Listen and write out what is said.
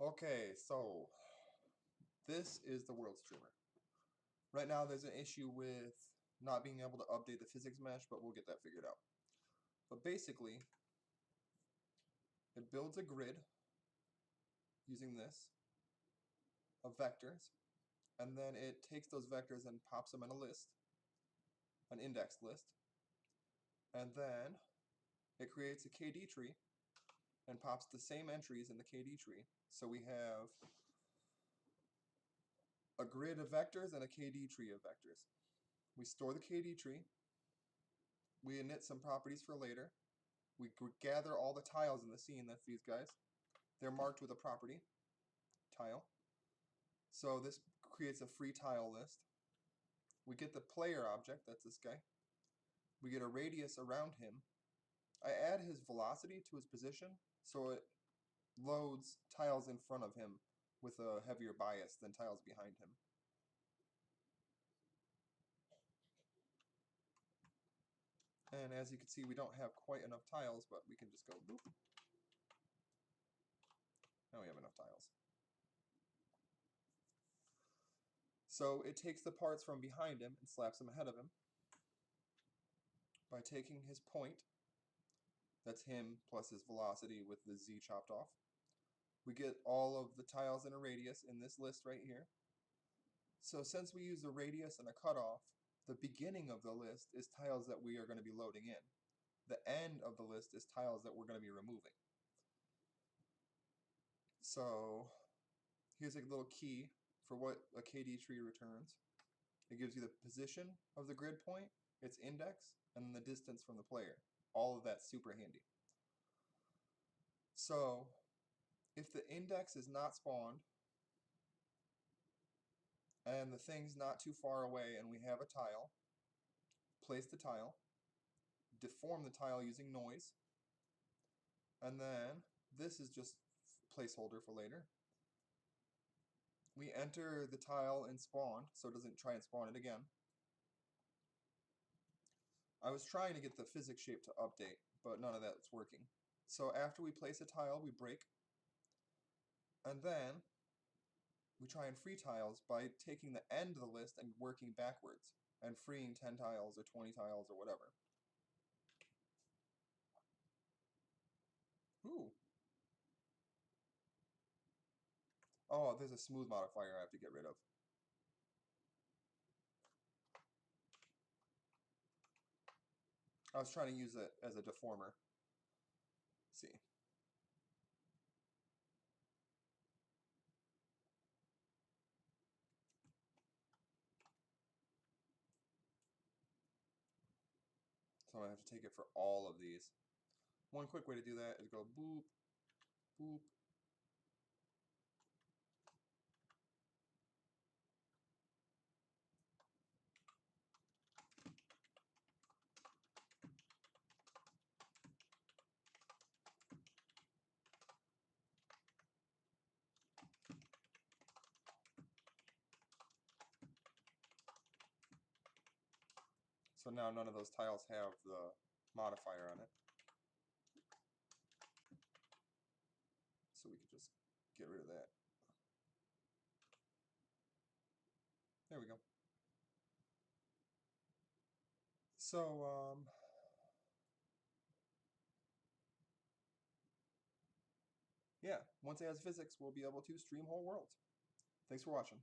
Okay, so this is the World Streamer. Right now there's an issue with not being able to update the physics mesh, but we'll get that figured out. But basically, it builds a grid using this of vectors, and then it takes those vectors and pops them in a list, an indexed list, and then it creates a KD tree and pops the same entries in the KD tree. So we have a grid of vectors and a KD tree of vectors. We store the KD tree, we init some properties for later, we gather all the tiles in the scene, that's these guys. They're marked with a property, tile. So this creates a free tile list. We get the player object, that's this guy. We get a radius around him. I add his velocity to his position, so it loads tiles in front of him with a heavier bias than tiles behind him. And as you can see, we don't have quite enough tiles, but we can just go boop. Now we have enough tiles. So it takes the parts from behind him and slaps them ahead of him by taking his point, that's him plus his velocity with the z chopped off. We get all of the tiles in a radius in this list right here. So since we use a radius and a cutoff, the beginning of the list is tiles that we are going to be loading in. The end of the list is tiles that we're going to be removing. So here's a little key for what a KD tree returns. It gives you the position of the grid point, its index, and then the distance from the player. All of that's super handy. So if the index is not spawned, and the thing's not too far away and we have a tile, place the tile, deform the tile using noise, and then this is just placeholder for later. We enter the tile in spawn, so it doesn't try and spawn it again. I was trying to get the physics shape to update, but none of that's working. So after we place a tile, we break, and then we try and free tiles by taking the end of the list and working backwards, and freeing 10 tiles or 20 tiles or whatever. Ooh. Oh, there's a smooth modifier I have to get rid of. I was trying to use it as a deformer. Let's see. So I have to take it for all of these. One quick way to do that is go boop, boop. So now none of those tiles have the modifier on it. So we could just get rid of that. There we go. So, yeah, once it has physics, we'll be able to stream whole worlds. Thanks for watching.